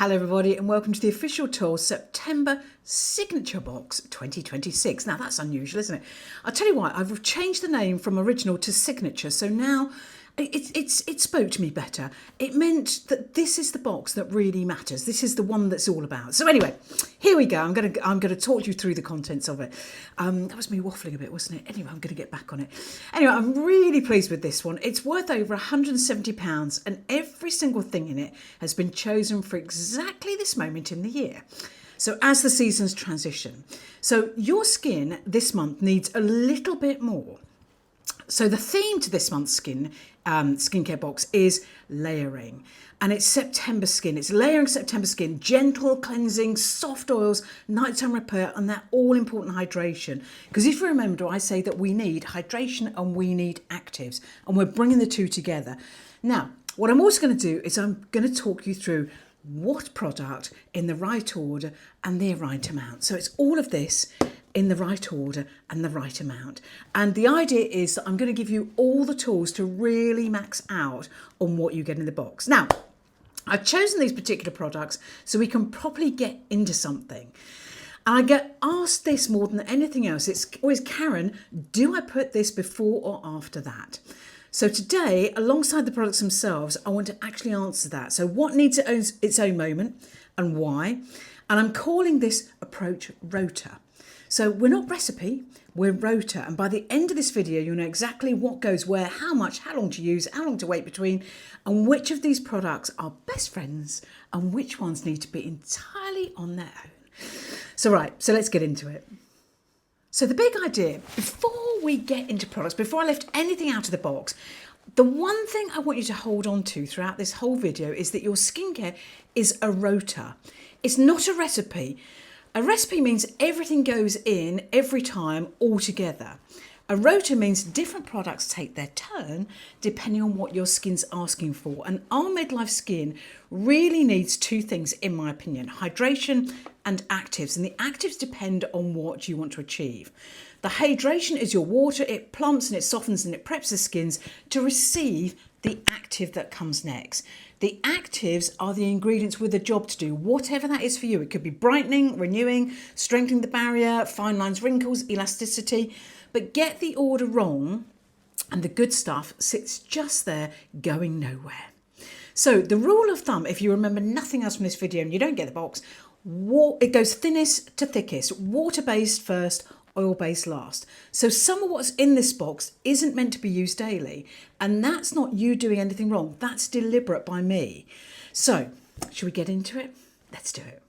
Hello everybody and welcome to the official TOYL September Signature Box 2026. Now that's unusual, isn't it? I'll tell you what, I've changed the name from original to signature, so now it spoke to me better. It meant that this is the box that really matters. This is the one that's all about. So anyway, here we go. I'm gonna talk you through the contents of it. That was me waffling a bit, wasn't it? Anyway, I'm gonna get back on it. Anyway, I'm really pleased with this one. It's worth over £170 and every single thing in it has been chosen for exactly this moment in the year. So as the seasons transition. So your skin this month needs a little bit more. So the theme to this month's skincare box is layering, and it's September skin. It's layering September skin, gentle cleansing, soft oils, nighttime repair, and that all important hydration. Because if you remember, I say that we need hydration and we need actives, and we're bringing the two together. Now, what I'm also going to do is I'm going to talk you through what product in the right order and the right amount. So it's all of this in the right order and the right amount. And the idea is that I'm going to give you all the tools to really max out on what you get in the box. Now, I've chosen these particular products so we can properly get into something. And I get asked this more than anything else. It's always, Karen, do I put this before or after that? So today, alongside the products themselves, I want to actually answer that. So what needs its own moment and why? And I'm calling this approach rota. So we're not recipe, we're rota. And by the end of this video, you'll know exactly what goes where, how much, how long to use, how long to wait between, and which of these products are best friends and which ones need to be entirely on their own. So let's get into it. So the big idea, before we get into products, before I lift anything out of the box, the one thing I want you to hold on to throughout this whole video is that your skincare is a rota. It's not a recipe. A recipe means everything goes in every time all together. A rota means different products take their turn depending on what your skin's asking for. And our midlife skin really needs two things, in my opinion: hydration and actives. And the actives depend on what you want to achieve. The hydration is your water. It plumps and it softens and it preps the skins to receive the active that comes next. The actives are the ingredients with a job to do, whatever that is for you. It could be brightening, renewing, strengthening the barrier, fine lines, wrinkles, elasticity. But get the order wrong and the good stuff sits just there going nowhere. So the rule of thumb, if you remember nothing else from this video and you don't get the box, it goes thinnest to thickest, water-based first, oil-based last. So some of what's in this box isn't meant to be used daily, and that's not you doing anything wrong. That's deliberate by me. So should we get into it? Let's do it.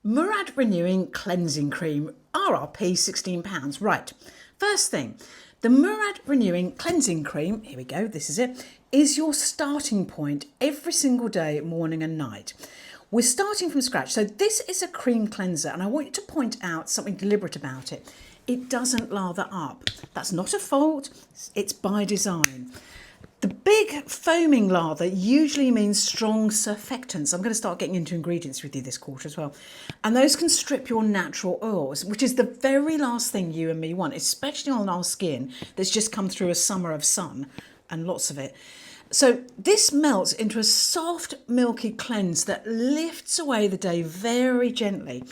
Murad Renewing Cleansing Cream, RRP £16. Right, first thing, the Murad Renewing Cleansing Cream, here we go, this is it, is your starting point every single day, morning and night. We're starting from scratch. So this is a cream cleanser, and I want you to point out something deliberate about it. It doesn't lather up. That's not a fault, it's by design. The big foaming lather usually means strong surfactants. I'm going to start getting into ingredients with you this quarter as well. And those can strip your natural oils, which is the very last thing you and me want, especially on our skin that's just come through a summer of sun and lots of it. So this melts into a soft, milky cleanse that lifts away the day very gently.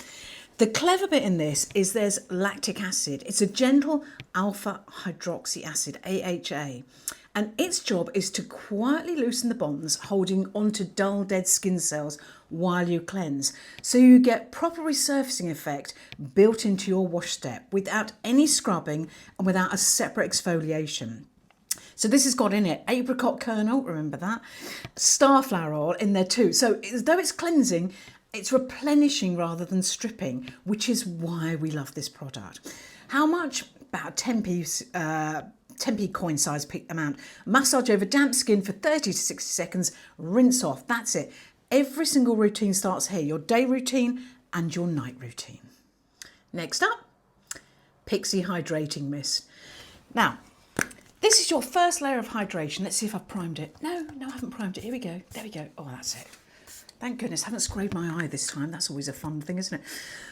The clever bit in this is there's lactic acid. It's a gentle alpha hydroxy acid, AHA. And its job is to quietly loosen the bonds holding onto dull, dead skin cells while you cleanse. So you get proper resurfacing effect built into your wash step without any scrubbing and without a separate exfoliation. So this has got in it apricot kernel, remember that, starflower oil in there too. So though it's cleansing, it's replenishing rather than stripping, which is why we love this product. How much? About 10p coin size amount. Massage over damp skin for 30 to 60 seconds, rinse off. That's it. Every single routine starts here, your day routine and your night routine. Next up, Pixie Hydrating Mist. Now, this is your first layer of hydration. Let's see if I've primed it. No, I haven't primed it. Here we go. There we go. Oh, that's it. Thank goodness, I haven't scraped my eye this time. That's always a fun thing, isn't it?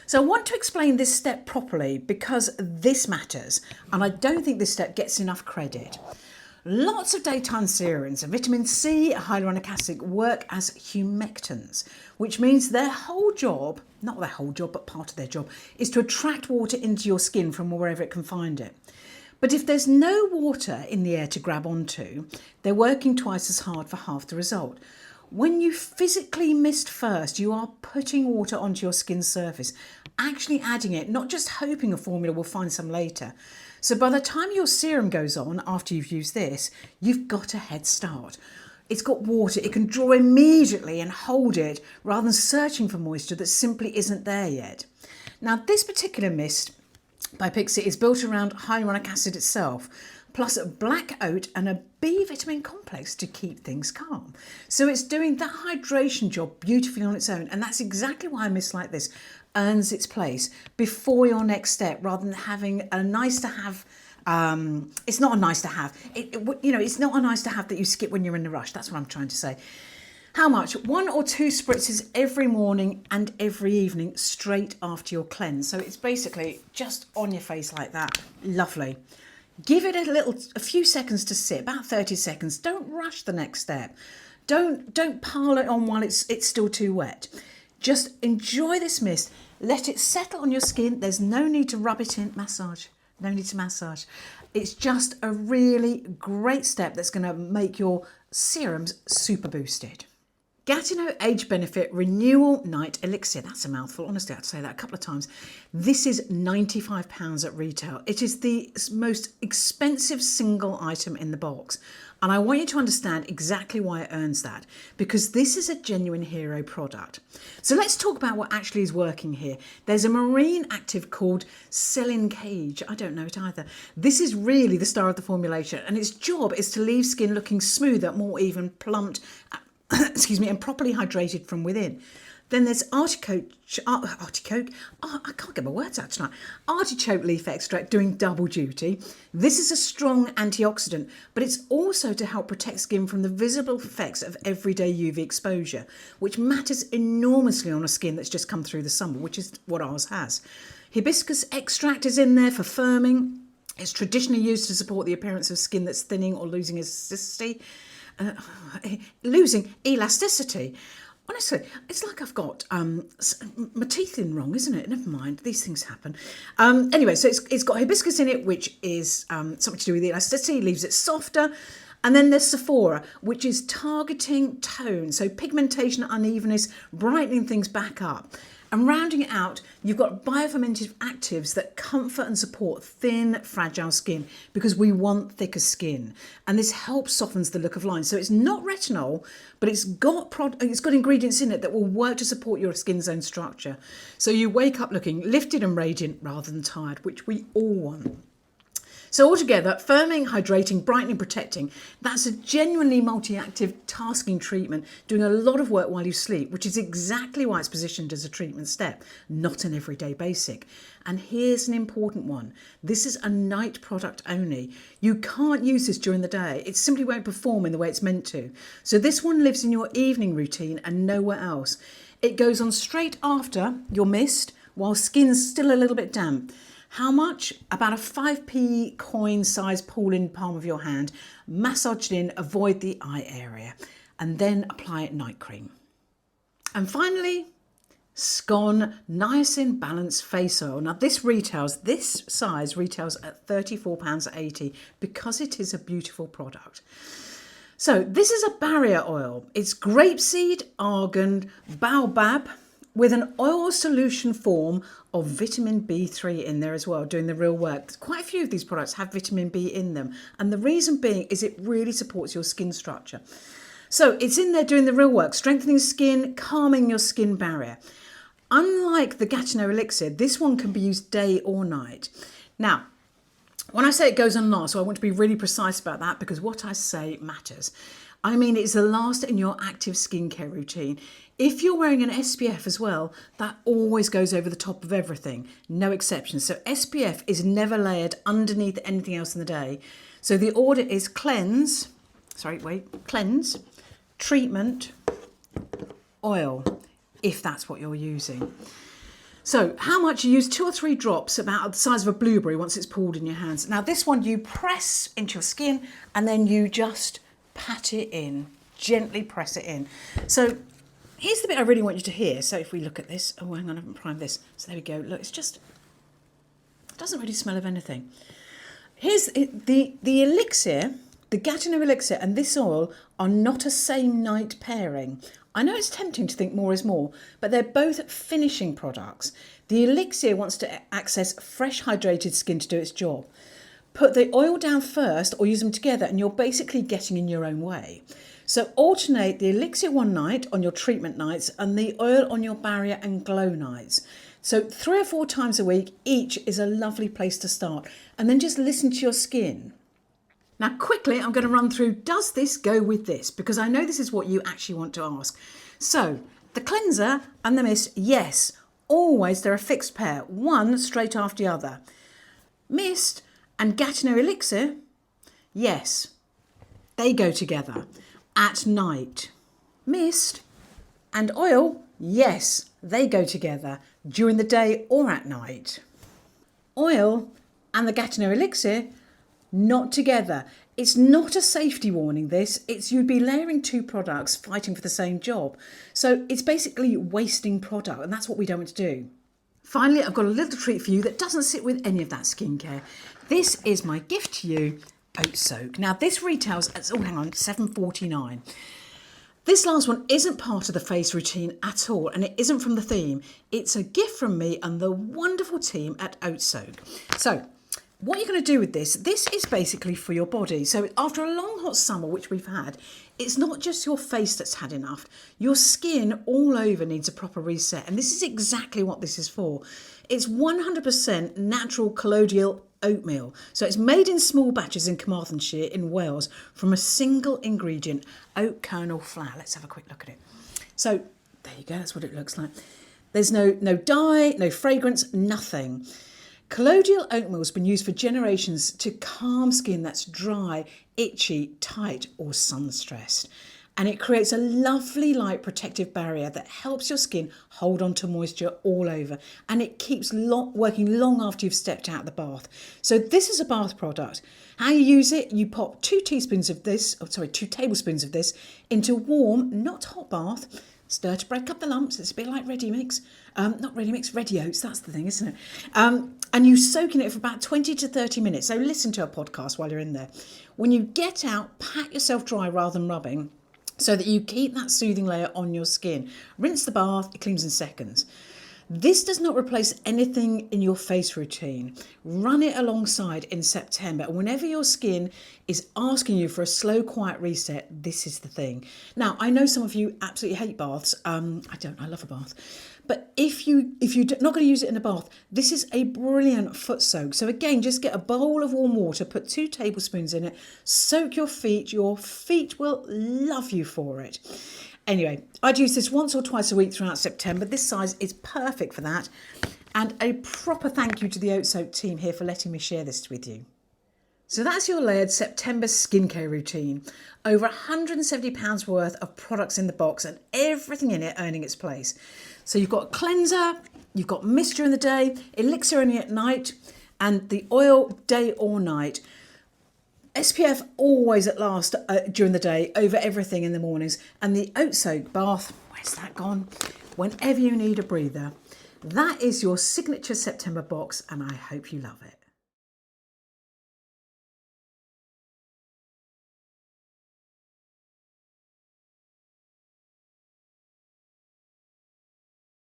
So I want to explain this step properly because this matters. And I don't think this step gets enough credit. Lots of daytime serums and vitamin C, hyaluronic acid work as humectants, which means their whole job, not their whole job, but part of their job, is to attract water into your skin from wherever it can find it. But if there's no water in the air to grab onto, they're working twice as hard for half the result. When you physically mist first, you are putting water onto your skin's surface, actually adding it, not just hoping a formula will find some later. So by the time your serum goes on, after you've used this, you've got a head start. It's got water, it can draw immediately and hold it rather than searching for moisture that simply isn't there yet. Now, this particular mist by Pixie is built around hyaluronic acid itself, plus a black oat and a B vitamin complex to keep things calm. So it's doing that hydration job beautifully on its own, and that's exactly why a mist like this earns its place before your next step, rather than having a nice to have. It's not a nice to have. It's not a nice to have that you skip when you're in a rush. That's what I'm trying to say. How much? 1 or 2 spritzes every morning and every evening straight after your cleanse. So it's basically just on your face like that. Lovely. Give it a few seconds to sit, about 30 seconds. Don't rush the next step. Don't pile it on while it's still too wet. Just enjoy this mist. Let it settle on your skin. There's no need to rub it in. Massage. No need to massage. It's just a really great step that's going to make your serums super boosted. Gatineau Age Benefit Renewal Night Elixir. That's a mouthful. Honestly, I had to say that a couple of times. This is £95 at retail. It is the most expensive single item in the box. And I want you to understand exactly why it earns that, because this is a genuine hero product. So let's talk about what actually is working here. There's a marine active called Selin Cage. I don't know it either. This is really the star of the formulation, and its job is to leave skin looking smoother, more even, plumped, and properly hydrated from within. Then there's artichoke. I can't get my words out tonight. Artichoke leaf extract doing double duty. This is a strong antioxidant, but it's also to help protect skin from the visible effects of everyday UV exposure, which matters enormously on a skin that's just come through the summer, which is what ours has. Hibiscus extract is in there for firming. It's traditionally used to support the appearance of skin that's thinning or losing elasticity. Honestly, it's like I've got my teeth in wrong, isn't it? Never mind, these things happen. Anyway, so it's got hibiscus in it, which is something to do with the elasticity, leaves it softer. And then there's Sephora, which is targeting tone, so pigmentation, unevenness, brightening things back up. And rounding it out, you've got biofermented actives that comfort and support thin, fragile skin, because we want thicker skin. And this helps softens the look of lines. So it's not retinol, but it's got ingredients in it that will work to support your skin's own structure. So you wake up looking lifted and radiant rather than tired, which we all want. So altogether, firming, hydrating, brightening, protecting, that's a genuinely multi-active tasking treatment, doing a lot of work while you sleep, which is exactly why it's positioned as a treatment step, not an everyday basic. And here's an important one. This is a night product only. You can't use this during the day. It simply won't perform in the way it's meant to. So this one lives in your evening routine and nowhere else. It goes on straight after your mist while skin's still a little bit damp. How much? About a 5p coin size pool in the palm of your hand. Massage it in, avoid the eye area, and then apply it night cream. And finally, Skon Niacin Balance Face Oil. Now this size retails at £34.80 because it is a beautiful product. So this is a barrier oil. It's grapeseed, argan, baobab, with an oil solution form of vitamin B3 in there as well, doing the real work. Quite a few of these products have vitamin B in them. And the reason being is it really supports your skin structure. So it's in there doing the real work, strengthening skin, calming your skin barrier. Unlike the Gatineau elixir, this one can be used day or night. Now, when I say it goes on last, so I want to be really precise about that because what I say matters. I mean, it's the last in your active skincare routine. If you're wearing an SPF as well, that always goes over the top of everything, no exceptions. So SPF is never layered underneath anything else in the day. So the order is cleanse, treatment, oil, if that's what you're using. So how much? You use 2 or 3 drops, about the size of a blueberry once it's pooled in your hands. Now this one you press into your skin and then you just pat it in, gently press it in. So here's the bit I really want you to hear. So if we look at this, oh hang on, I haven't primed this. So there we go, look, it's just, it doesn't really smell of anything. Here's it, the elixir, the Gatineau elixir and this oil are not a same night pairing. I know it's tempting to think more is more, but they're both finishing products. The elixir wants to access fresh hydrated skin to do its job. Put the oil down first or use them together and you're basically getting in your own way. So alternate the elixir one night on your treatment nights and the oil on your barrier and glow nights. So 3 or 4 times a week, each is a lovely place to start. And then just listen to your skin. Now quickly, I'm going to run through, does this go with this? Because I know this is what you actually want to ask. So the cleanser and the mist, yes, always they're a fixed pair, one straight after the other. Mist and Gatineau elixir, yes, they go together at night. Mist and oil, yes, they go together during the day or at night. Oil and the Gatineau elixir, not together. It's not a safety warning, this. It's you'd be layering 2 products fighting for the same job. So it's basically wasting product, and that's what we don't want to do. Finally, I've got a little treat for you that doesn't sit with any of that skincare. This is my gift to you, Oat Soak. Now this retails at, oh hang on, $7.49. This last one isn't part of the face routine at all, and it isn't from the theme. It's a gift from me and the wonderful team at Oat Soak. So what you're going to do with this is basically for your body. So after a long hot summer, which we've had, it's not just your face that's had enough. Your skin all over needs a proper reset. And this is exactly what this is for. It's 100% natural colloidal oatmeal. So it's made in small batches in Carmarthenshire in Wales from a single ingredient, oat kernel flour. Let's have a quick look at it. So there you go, that's what it looks like. There's no dye, no fragrance, nothing. Colloidal oatmeal has been used for generations to calm skin that's dry, itchy, tight or sun-stressed. And it creates a lovely light protective barrier that helps your skin hold on to moisture all over. And it keeps working long after you've stepped out of the bath. So this is a bath product. How you use it, you pop 2 tablespoons of this into warm, not hot bath. Stir to break up the lumps. It's a bit like ready mix. Not ready mix, ready oats. That's the thing, isn't it? And you soak in it for about 20 to 30 minutes. So listen to a podcast while you're in there. When you get out, pat yourself dry rather than rubbing so that you keep that soothing layer on your skin. Rinse the bath, it cleans in seconds. This does not replace anything in your face routine. Run it alongside in September. And whenever your skin is asking you for a slow, quiet reset, this is the thing. Now, I know some of you absolutely hate baths. I don't, I love a bath. But if you're not going to use it in a bath, this is a brilliant foot soak. So again, just get a bowl of warm water, put 2 tablespoons in it, soak your feet. Your feet will love you for it. Anyway, I'd use this once or twice a week throughout September. This size is perfect for that. And a proper thank you to the Oat Soak team here for letting me share this with you. So that's your layered September skincare routine. Over £170 worth of products in the box and everything in it earning its place. So you've got a cleanser, you've got mist during the day, elixir only at night, and the oil day or night. SPF always at last during the day, over everything in the mornings. And the Oat Soak bath, where's that gone? Whenever you need a breather. That is your signature September box, and I hope you love it.